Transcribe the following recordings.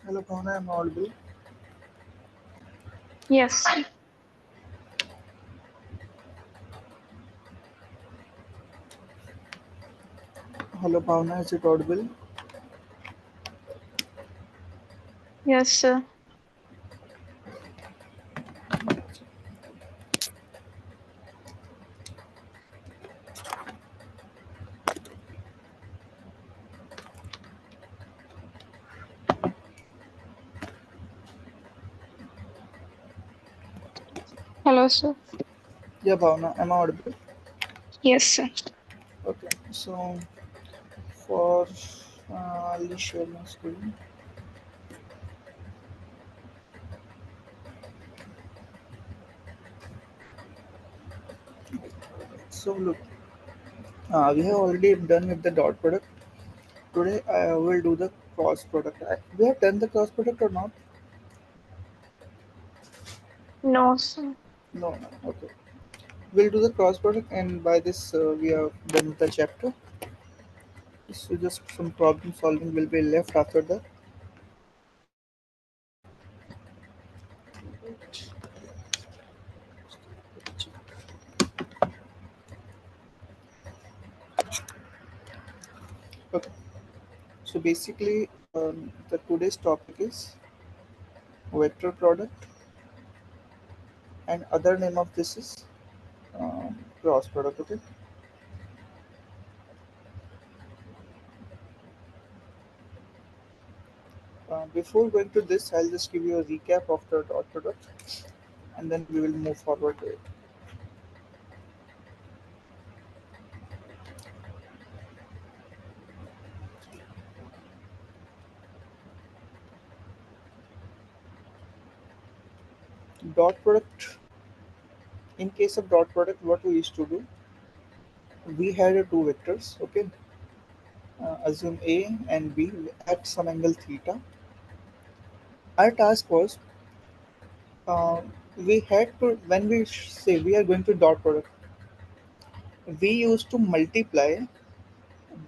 Hello, Pavana, am I audible? Yes. Hello, Pavana, is it audible? Yes, sir. Hello, sir. Yeah, Pavana, am I audible? Yes, sir. Okay, so for I'll share my screen. So look, we have already done with the dot product. Today I will do the cross product. We have done the cross product or not? No, sir. No, no. Okay, we'll do the cross product, and by this we are done with the chapter. So just some problem solving will be left after that. Okay. So basically, the today's topic is vector product, and other name of this is cross product. Okay. Before going to this, I'll just give you a recap of the dot product, and then we will move forward to it. Dot product. In case of dot product, what we used to do, we had two vectors. Okay. Assume A and B at some angle theta. Our task was, we had to, when we say we are going to dot product, we used to multiply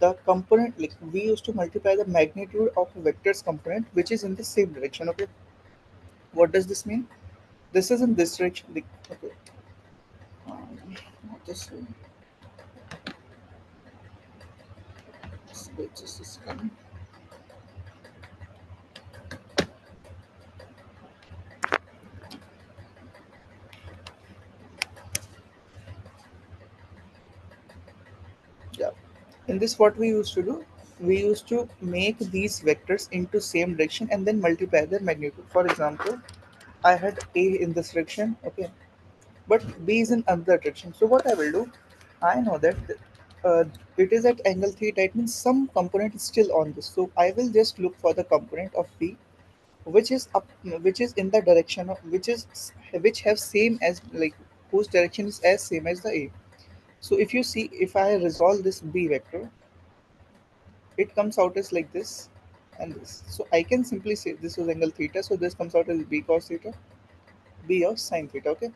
the component, like we used to multiply the magnitude of a vector's component which is in the same direction. Okay, what does this mean? This is in this direction, like, okay, not this way. Just a second. Yeah, in this what we used to do, we used to make these vectors into same direction and then multiply their magnitude. For example, I had A in this direction, okay, but B is in another direction. So what I will do, I know that uh, it is at angle theta. It means some component is still on this. So I will just look for the component of B, which is up, which is in the direction of which have same as, like, whose direction is as same as the A. So if you see, if I resolve this B vector, it comes out as like this and this. So I can simply say this was angle theta. So this comes out as B cos theta, B of sine theta. Okay.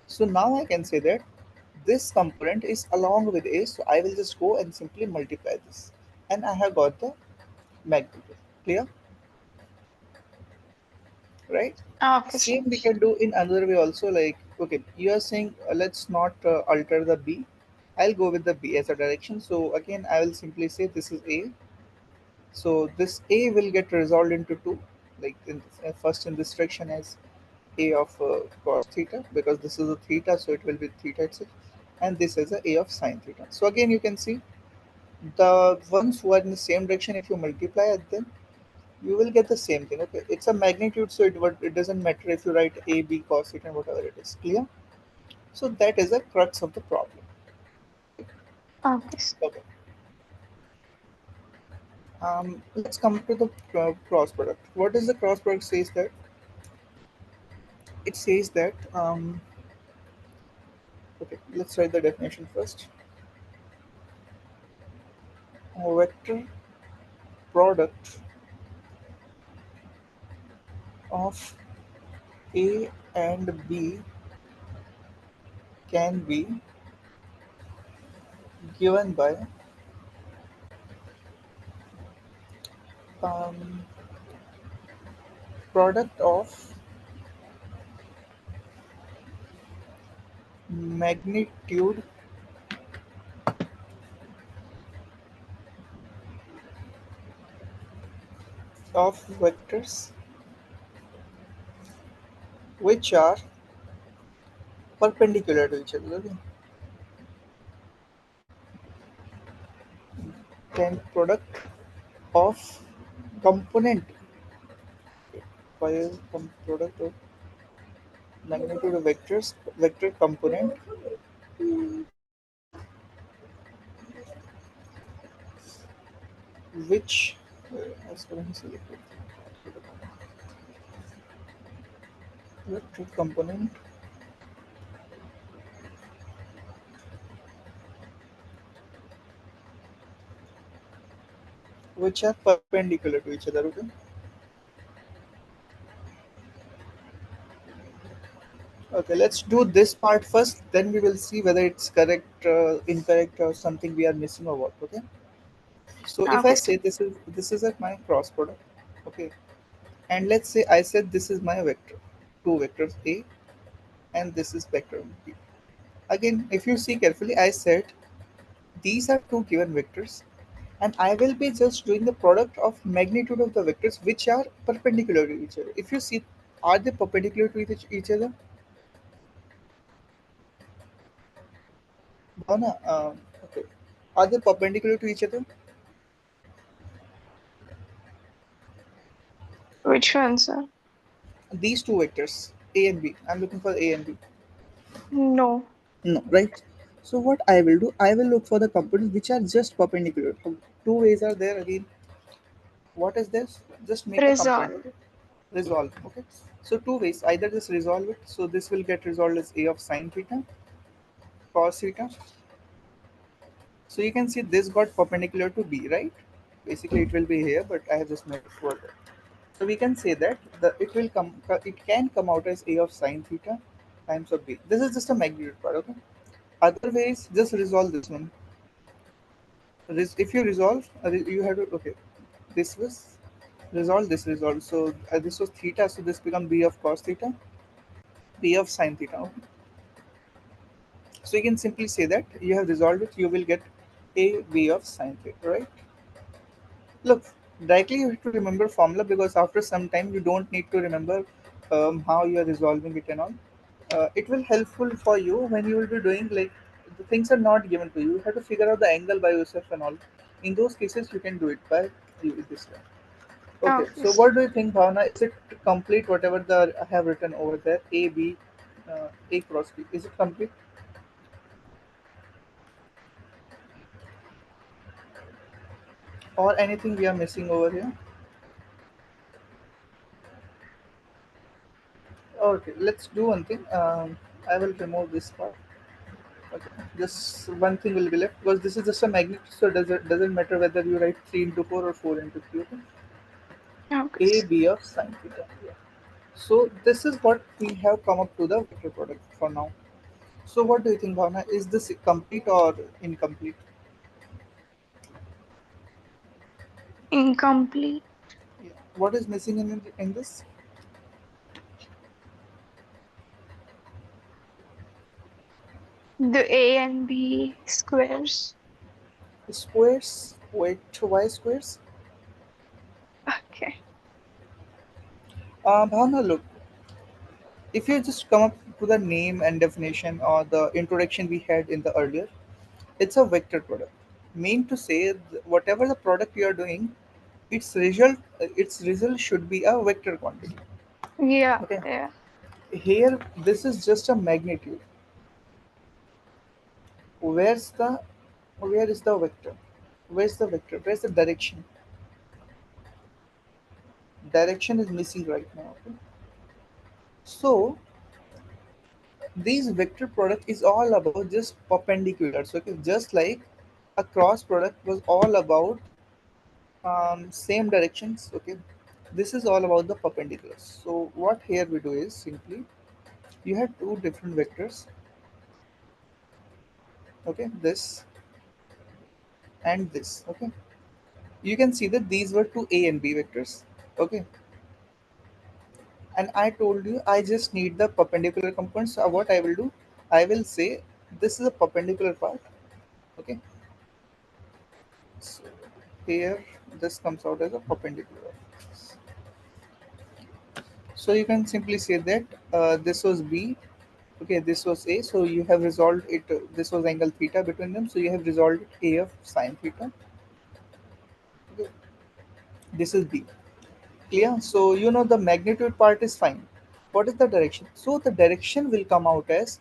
So now I can say that this component is along with A, so I will just go and simply multiply this. And I have got the magnitude. Clear? Right? Okay, sir. Same we can do in another way also. Like, okay, you are saying let's not alter the B. I'll go with the B as a direction. So again, I will simply say this is A. So this A will get resolved into two. Like first in this direction as A of cos theta, because this is a theta, so it will be theta itself, and this is a of sine theta. So again, you can see the ones who are in the same direction, if you multiply at them, you will get the same thing. Okay, it's a magnitude, so it doesn't matter if you write A, B, cos theta, and whatever it is. Clear? So that is the crux of the problem. Okay, sir. Okay. Let's come to the cross product. What does the cross product says that? It says that, okay, let's write the definition first. A vector product of A and B can be given by, um, product of magnitude of vectors which are perpendicular to each other. Okay? Then product of component by product of magnitude of vectors vector component which as currently selected vector component which are perpendicular to each other. Okay. Okay, let's do this part first, then we will see whether it's correct, incorrect, or something we are missing or what. Okay. So if I Okay, say sir. this is a my cross product, okay, and let's say I said this is my vector, two vectors A, and this is vector B. Again, if you see carefully, I said these are two given vectors, and I will be just doing the product of magnitude of the vectors which are perpendicular to each other. If you see, are they perpendicular to each other? Bhavana, okay. Are they perpendicular to each other? Which one, sir? These two vectors, A and B. I'm looking for A and B. No. No, right? So what I will do, I will look for the components which are just perpendicular. So two ways are there again. What is this? Just make a component, Resolve. okay? Resolve, okay? So two ways, either just resolve it. So this will get resolved as A of sine theta, cos theta. So you can see this got perpendicular to B, right? Basically it will be here, but I have just made it further. So we can say that it can come out as A of sine theta times of B. This is just a magnitude part, okay? Other ways, just resolve this one. If you resolve, you have to, okay, this was resolve. So this was theta, so this become B of cos theta, B of sine theta. Okay? So you can simply say that you have resolved it, you will get A B of sine theta, right? Look, directly you have to remember formula because after some time you don't need to remember how you are resolving it and all. It will helpful for you when you will be doing like the things are not given to you. You have to figure out the angle by yourself and all. In those cases, you can do it by this way. Okay, Okay, so sir. what do you think, Bhavana? Is it complete? Whatever the I have written over there, A B, A cross B. Is it complete or anything we are missing over here? Okay, let's do one thing. I will remove this part. Okay, just one thing will be left because this is just a magnet, so doesn't matter whether you write 3 into 4 or 4 into 3. Okay? Okay, A sir. B of sine theta. Yeah. So this is what we have come up to the vector product for now. So what do you think, Bhavana? Is this complete or incomplete? Incomplete. Yeah. What is missing in this? The A and B squares. Squares. Wait, why squares? Okay. Bhavana, look. If you just come up to the name and definition or the introduction we had in the earlier, it's a vector product. Mean to say, whatever the product you are doing, its result should be a vector quantity. Yeah, Okay. yeah. Here, this is just a magnitude. Where's the where is the vector? Where's the vector? Where's the direction? Direction is missing right now. Okay? So these vector product is all about just perpendiculars. Okay, just like a cross product was all about same directions. Okay, this is all about the perpendiculars. So what here we do is simply you have two different vectors. Okay, this and this. Okay, you can see that these were two A and B vectors. Okay, and I told you I just need the perpendicular components. So what I will do, I will say this is a perpendicular part. Okay, so here this comes out as a perpendicular. So you can simply say that this was B, okay, this was A. So you have resolved it. This was angle theta between them. So you have resolved it A of sine theta. Okay, this is B. Clear? So you know the magnitude part is fine. What is the direction? So the direction will come out as,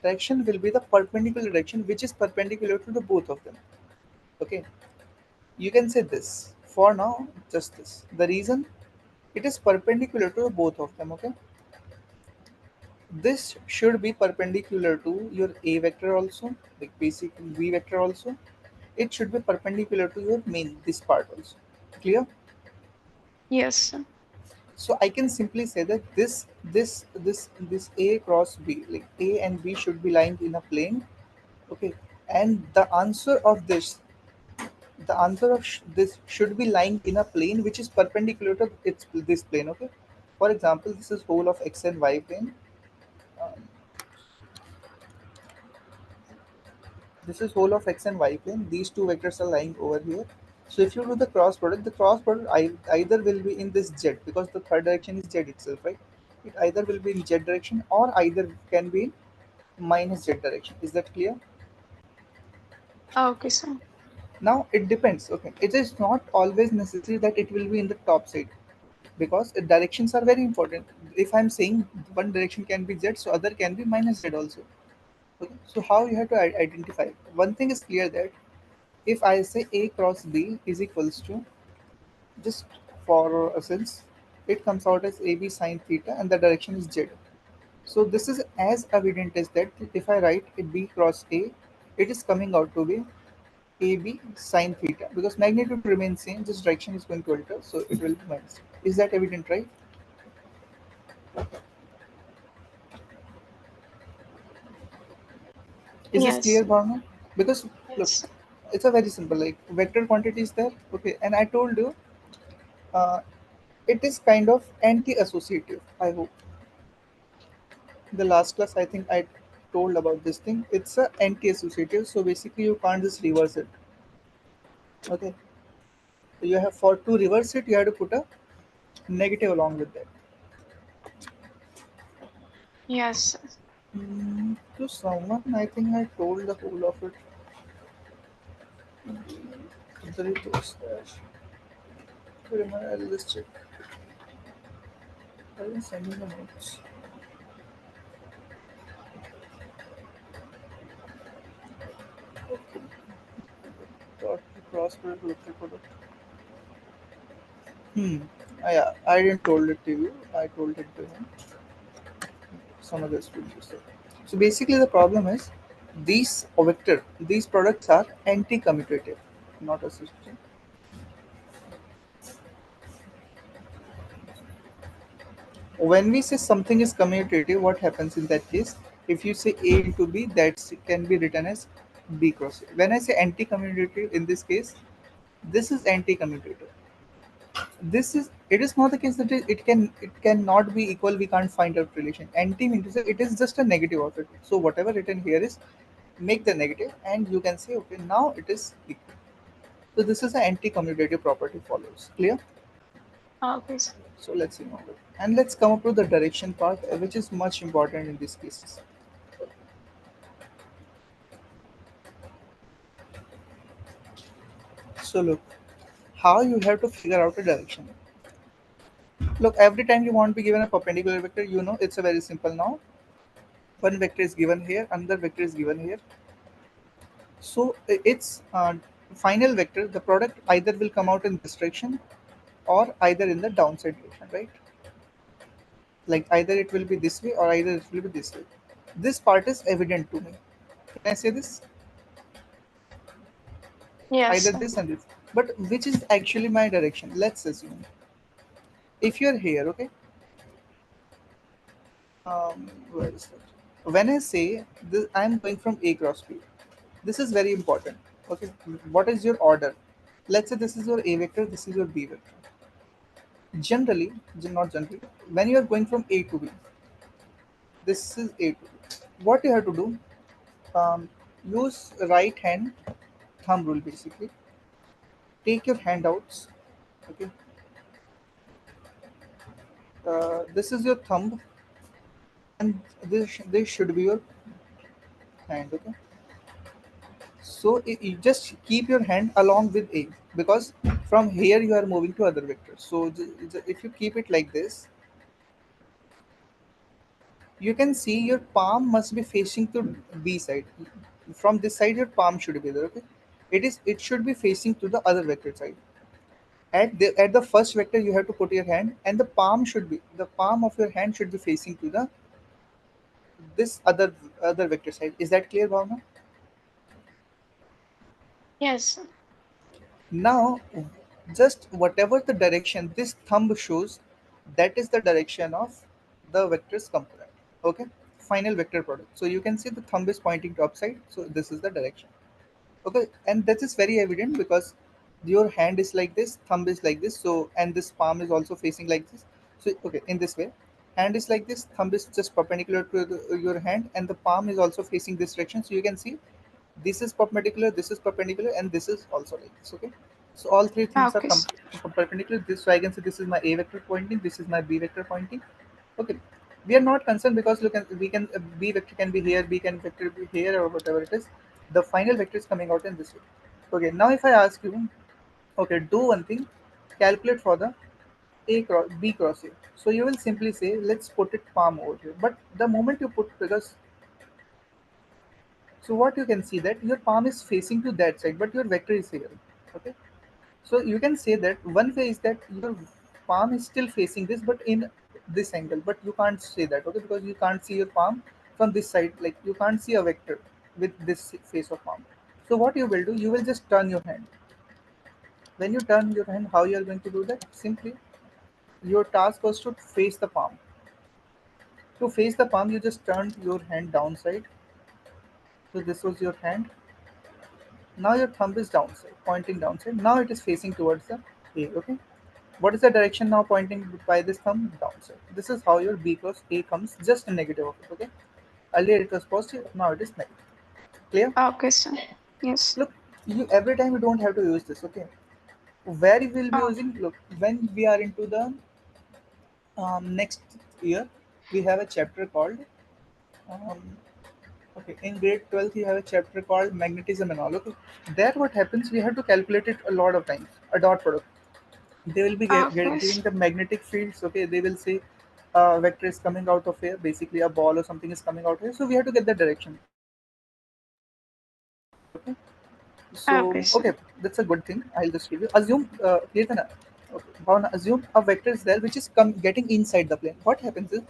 direction will be the perpendicular direction which is perpendicular to the both of them. Okay, you can say this for now, just this. The reason, it is perpendicular to both of them. Okay, this should be perpendicular to your A vector also, like basic V vector also. It should be perpendicular to your main this part also. Clear? Yes. So I can simply say that this A cross B, like A and B should be lying in a plane. Okay, and the answer of this should be lying in a plane which is perpendicular to this plane. Okay, for example, this is whole of x and y plane. Um, this is whole of x and y plane. These two vectors are lying over here. So if you do the cross product either will be in this z, because the third direction is z itself, right? It either will be in z direction or either can be in minus z direction. Is that clear? Okay, sir. Now it depends. Okay, it is not always necessary that it will be in the top side, because directions are very important. If I'm saying one direction can be z, so other can be minus z also. Okay, so how you have to identify? One thing is clear that if I say A cross B is equals to, just for a sense, it comes out as AB sine theta and the direction is Z. So this is as evident as that if I write a B cross A, it is coming out to be AB sine theta, because magnitude remains same, just direction is going to alter, so it will be minus. Is that evident, right? Is this Yes. clear, Bharna? Because look, Yes. it's a very simple, like vector quantity is there, okay, and I told you uh, it is kind of anti-associative. I hope the last class I think I told about this thing. It's a anti-associative, so basically you can't just reverse it. Okay, so you have, for to reverse it, you have to put a negative along with that. Yes. To someone, I think I told the whole of it. The reverse dash. Remember, I'll just check. I will send you the notes. Dot cross product, local product. Hmm. Yeah, I didn't told it to you. I told it to him. Some other students. So basically, the problem is these products are anti-commutative, not associative. When we say something is commutative, what happens in that case? If you say A into B, that can be written as B cross A. When I say anti-commutative, in this case, this is anti-commutative. This is, it is not the case that it cannot be equal. We can't find out relation. Anti means it is just a negative of it. So whatever written here is, make the negative, and you can say okay, now it is equal. So this is an anti-commutative property follows. Clear? Okay, sir. So let's see now. And let's come up to the direction part, which is much important in these cases. So look, how you have to figure out a direction. Look, every time you want to be given a perpendicular vector, you know it's a very simple now. One vector is given here, another vector is given here. So its final vector, the product either will come out in this direction or either in the downside direction, right? Like either it will be this way or either it will be this way. This part is evident to me. Can I say this? Yes, Either sir. this and this. But which is actually my direction? Let's assume. If you're here, okay, where is that? When I say this, I'm going from A cross B. This is very important. Okay, what is your order? Let's say this is your A vector, this is your B vector. Generally, not generally, when you are going from A to B, this is A to B. What you have to do, use right hand thumb rule basically. Take your handouts, okay. This is your thumb, and this should be your hand, okay. So you just keep your hand along with A, because from here you are moving to other vectors. So if you keep it like this, you can see your palm must be facing to B side. From this side, your palm should be there. Okay, it should be facing to the other vector side. At the first vector, you have to put your hand, and the palm of your hand should be facing to the this other vector side. Is that clear, Bhavna? Yes. Now, just whatever the direction this thumb shows, that is the direction of the vector's component. Okay, final vector product. So you can see the thumb is pointing to upside. So this is the direction. Okay, and that is very evident because your hand is like this, thumb is like this. So and this palm is also facing like this. So okay, in this way, hand is like this, thumb is just perpendicular to your hand, and the palm is also facing this direction. So you can see this is perpendicular, and this is also like this. Okay, so all three things are Okay. perpendicular. This, so I can say this is my A vector pointing, this is my B vector pointing. Okay, we are not concerned because look, we can B vector can be here, B can vector be here, or whatever it is. The final vector is coming out in this way. Okay, now if I ask you, okay, do one thing, calculate for the A cross B cross A. So you will simply say, let's put it palm over here. But the moment you put, because so what you can see that your palm is facing to that side, but your vector is here. Okay, so you can say that one way is that your palm is still facing this, but in this angle. But you can't say that, okay, because you can't see your palm from this side. Like you can't see a vector with this face of palm. So what you will do, you will just turn your hand. When you turn your hand, how you are going to do that? Simply, your task was to face the palm. To face the palm, you just turned your hand downside. So this was your hand. Now your thumb is downside, pointing downside. Now it is facing towards the A. Okay. What is the direction now pointing by this thumb? Downside. This is how your B cross A comes, just a negative of it. Okay. Earlier it was positive, now it is negative. Clear? Okay, sir. Yes. Look, you every time you don't have to use this. Okay. Where you will be Okay. using? Look, when we are into the next year, we have a chapter called. Um, okay, in grade 12th, you have a chapter called magnetism and all. Okay. There, what happens? We have to calculate it a lot of times. A dot product. They will be Okay. giving the magnetic fields. Okay, they will say vector is coming out of here, basically a ball or something is coming out here, so we have to get the direction. Okay, so Okay, okay, sir. that's a good thing. I'll just give you, assume Kirtana, okay, Bhavana, assume a vector is there which is getting inside the plane. What happens is,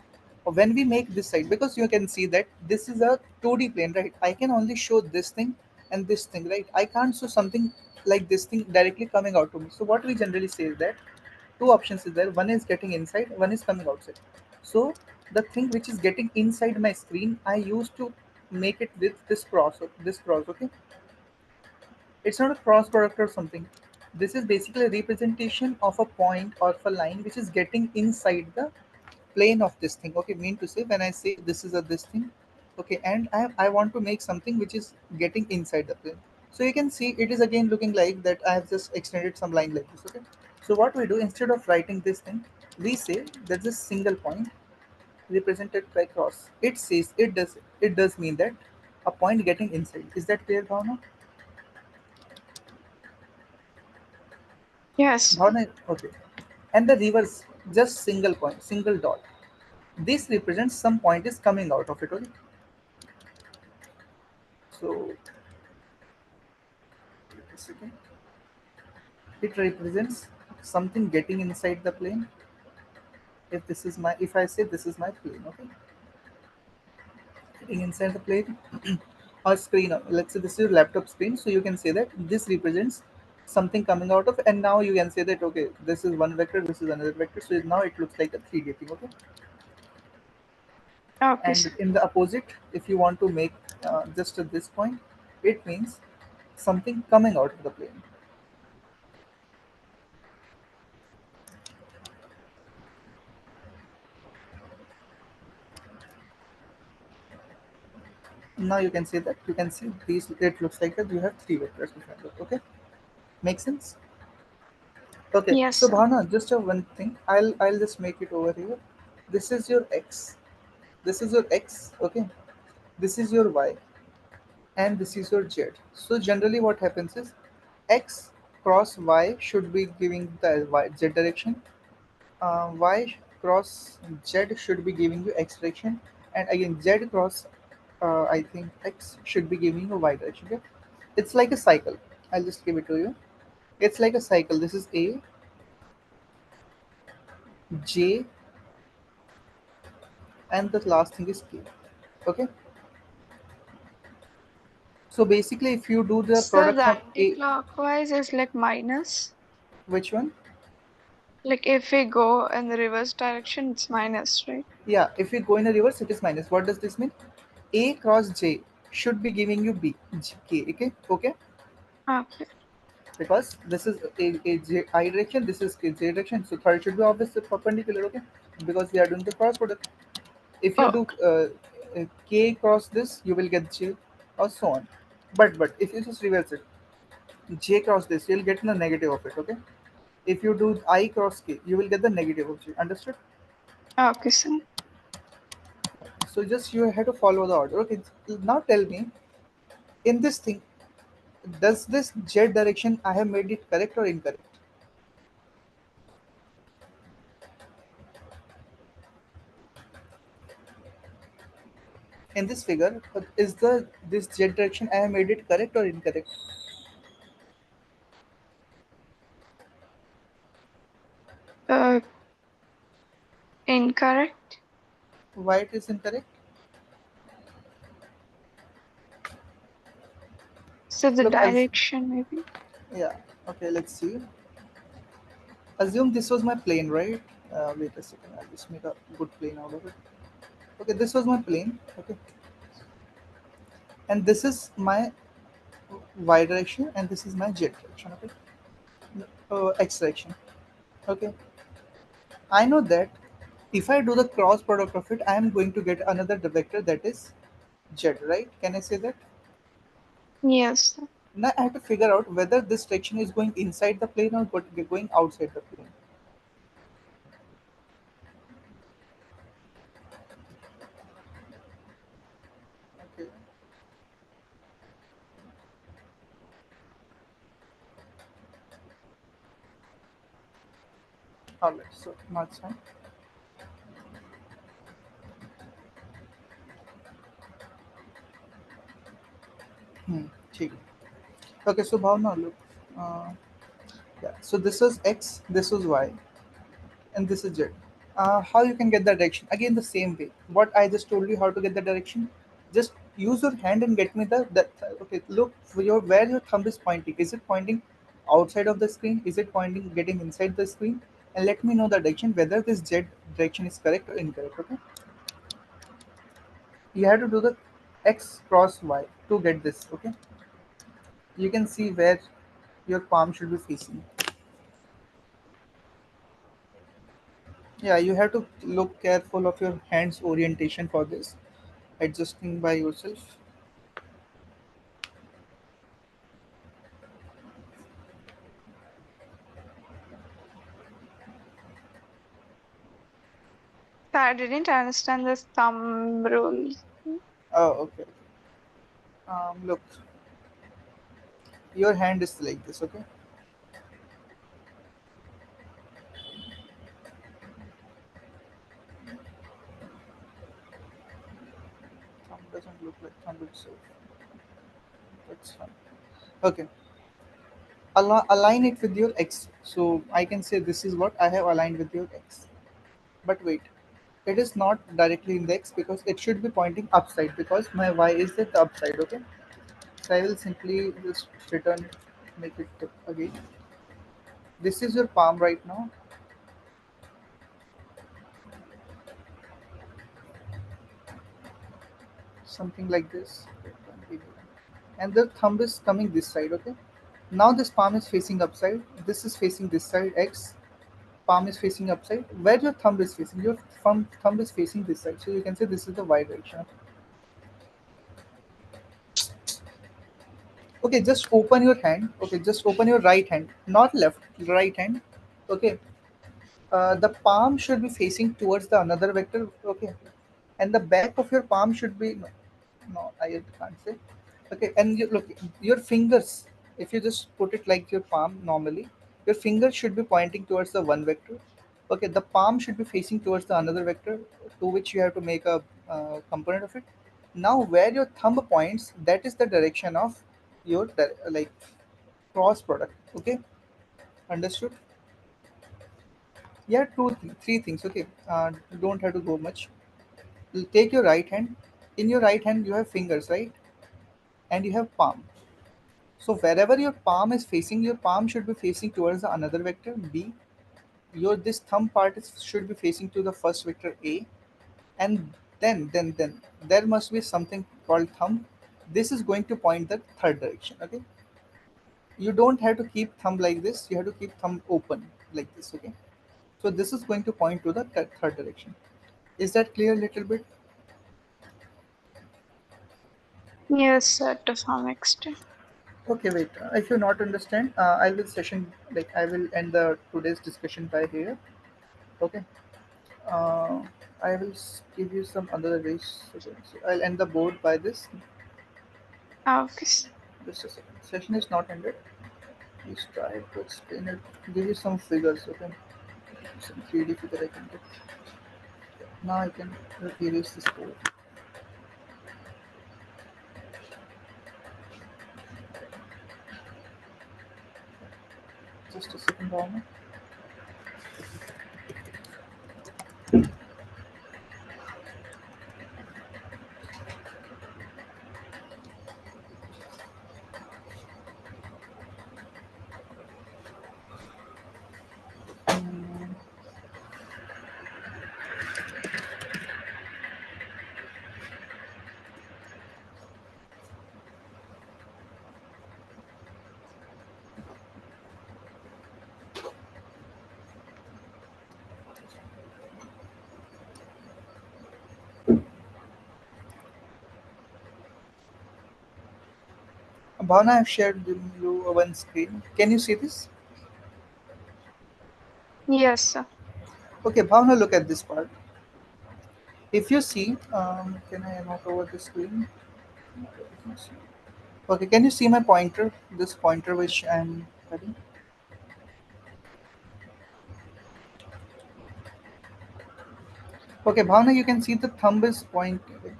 when we make this side, because you can see that this is a 2D plane, right? I can only show this thing and this thing, right? I can't show something like this thing directly coming out to me. So what we generally say is that two options is there, one is getting inside, one is coming outside. So the thing which is getting inside my screen, I used to make it with this cross. Okay, it's not a cross product or something. This is basically a representation of a point or of a line which is getting inside the plane of this thing. Okay, mean to say, when I say this is a this thing, okay, and I want to make something which is getting inside the plane. So you can see it is again looking like that I have just extended some line like this. Okay, so what we do, instead of writing this thing, we say there's a single point represented by cross. It says it does mean that a point getting inside. Is that clear, Bhavna? Yes. Bhavna, okay. And the reverse, just single point, single dot. This represents some point is coming out of it. Okay, so wait a second. It represents something getting inside the plane. If I say this is my plane, okay, getting inside the plane or screen. Let's say this is your laptop screen, so you can say that this represents something coming out of, and now you can say that okay, this is one vector, this is another vector. So now it looks like a 3D thing. Okay, Okay, and sir. in the opposite, if you want to make just at this point, it means something coming out of the plane. Now you can say that you can see these. It looks like that you have three vectors to handle. Okay, makes sense. Okay, Yes, so sir. Bhavna, just a one thing. I'll just make it over here. This is your x. This is your x. Okay, this is your y, and this is your z. So generally, what happens is x cross y should be giving the z direction. Y cross z should be giving you x direction, and again z cross I think x should be giving you y direction. Okay, it's like a cycle. I'll just give it to you. It's like a cycle. This is a, j, and the last thing is k. Okay, so basically if you do the So product the from a, anti-clockwise is like minus. which one? Like if we go in the reverse direction, it's minus, right? Yeah, if you go in a reverse it is minus. What does this mean? A cross j should be giving you k. Okay, okay, Okay. because this is a j I direction, this is k j direction, so third should be obviously perpendicular. Okay, because we are doing the cross product. If you do Okay. k cross this, you will get j, or so on. But if you just reverse it, j cross this, you'll get the negative of it. Okay, if you do I cross k, you will get the negative of j. Understood? Okay, sir. So just you have to follow the order. Okay, now tell me, in this thing, does this z direction I have made it correct or incorrect? In this figure, is the this z direction I have made it correct or incorrect? Uh, Incorrect. Why it is incorrect? So the Look, direction maybe. yeah. Okay, let's see. Assume this was my plane, right? Wait a second. I'll just make a good plane out of it. Okay, this was my plane. Okay, and this is my y direction, and this is my z direction. Okay, x direction. Okay, I know that if I do the cross product of it, I am going to get another vector that is z, right? Can I say that? Yes, sir. Now I have to figure out whether this direction is going inside the plane or going outside the plane. Okay, alright, so now it's fine. Hmm. ठीक है. Okay, so Bhavna, look. Uh, yeah, so this was x, this was y, and this is z. How you can get the direction? Again, the same way. What I just told you how to get the direction. Just use your hand and get me the that. Okay, look for your where your thumb is pointing. Is it pointing outside of the screen? Is it pointing getting inside the screen? And let me know the direction whether this z direction is correct or incorrect. Okay, you have to do the x cross y to get this. Okay, you can see where your palm should be facing. Yeah, you have to look careful of your hands orientation for this, adjusting by yourself. So I didn't understand this thumb rule. Oh, okay. Look, your hand is like this. Okay, thumb doesn't look like thumb itself. That's fine. Okay, align it with your x. So I can say this is what I have aligned with your x. But wait, it is not directly in the x because it should be pointing upside because my y is at the upside. Okay, so I will simply just return it, make it again. This is your palm right now, something like this, and the thumb is coming this side. Okay, now this palm is facing upside, this is facing this side, x, palm is facing upside. Where your thumb is facing, your thumb is facing this side, so you can say this is the y direction. Okay, just open your hand. Okay, just open your right hand, not left, right hand. Okay, the palm should be facing towards the another vector. Okay, and the back of your palm should be no, no, I can't say. Okay, and you look your fingers. If you just put it like your palm normally, your fingers should be pointing towards the one vector. Okay, the palm should be facing towards the another vector to which you have to make a component of it. Now, where your thumb points, that is the direction of your like cross product. Okay, understood? Yeah, three things. Okay, don't have to go much. Take your right hand. In your right hand, you have fingers, right? And you have palm. So wherever your palm is facing, your palm should be facing towards the another vector B. Your this thumb part should be facing to the first vector A, and then there must be something called thumb. This is going to point the third direction. Okay, you don't have to keep thumb like this. You have to keep thumb open like this. Okay, so this is going to point to the third direction. Is that clear? A little bit. Yes, sir, to some extent. Okay, wait. If you not understand, I will session like I will end the today's discussion by here. Okay. Uh, I will give you some other ways. Okay, so I'll end the board by this. Okay, sir. Just a second. Session is not ended. Please try to explain it. Give you some figures. Okay. Some 3D figure I can get. Now I can erase this board. Just a second, Bhavna. Mm, Bhavna, I've shared you one screen. Can you see this? Yes, sir. Okay, Bhavna, look at this part. If you see, can I not over the screen? Okay, can you see my pointer? This pointer which I'm having. Okay, Bhavna, you can see the thumb is pointing.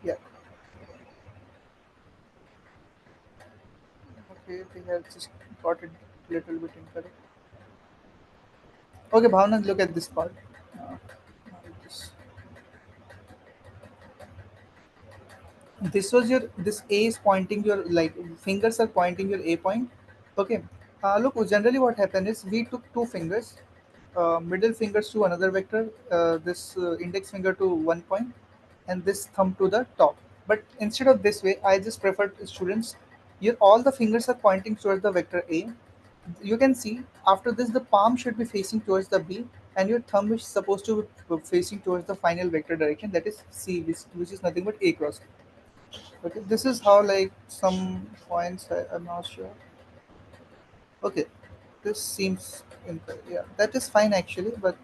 Yeah. Okay, they have just got it a little bit incorrect. Okay, Bhavna, look at this part. Uh, this, this was your this A is pointing your like fingers are pointing your A point. Okay. Look, generally what happened is we took two fingers, middle fingers to another vector, this index finger to one point, and this thumb to the top. But instead of this way, I just preferred students. Here, all the fingers are pointing towards the vector A. You can see after this, the palm should be facing towards the B, and your thumb is supposed to be facing towards the final vector direction, that is C, which is nothing but A cross. Okay, this is how like some points I'm not sure. Okay, this seems yeah, that is fine actually, but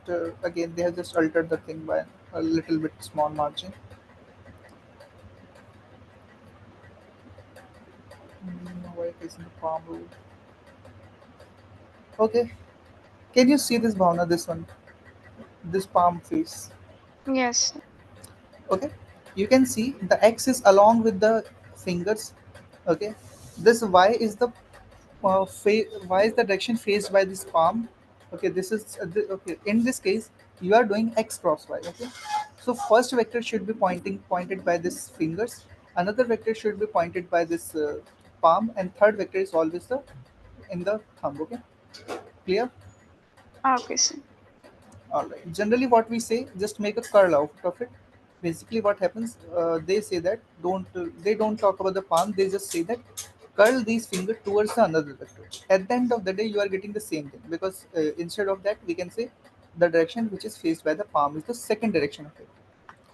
again they have just altered the thing by a little bit small margin. Why it is in the palm rule? Okay, can you see this Bhavna? This one, this palm face. Yes, sir. Okay, you can see the X is along with the fingers. Okay, this Y is the why is the direction faced by this palm. Okay, this is okay, in this case you are doing X cross Y. Okay, so first vector should be pointed by this fingers, another vector should be pointed by this palm, and third vector is always the in the thumb. Okay, clear? Okay, sir. All right. Generally, what we say, just make a curl out of it. Basically, what happens? They say that don't. They don't talk about the palm. They just say that curl these fingers towards the another vector. At the end of the day, you are getting the same thing because instead of that, we can say the direction which is faced by the palm is the second direction of it.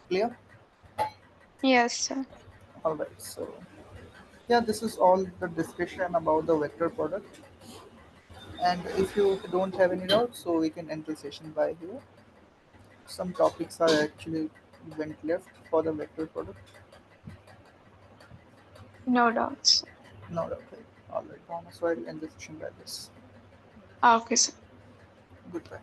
Clear? Yes, sir. All right. So Yeah, this is all the discussion about the vector product. And if you don't have any doubts, so we can end the session by here. Some topics are actually went left for the vector product. No doubts. No doubt. Right? All right, Thomas. So I'll end the session by this. Okay, sir. Goodbye.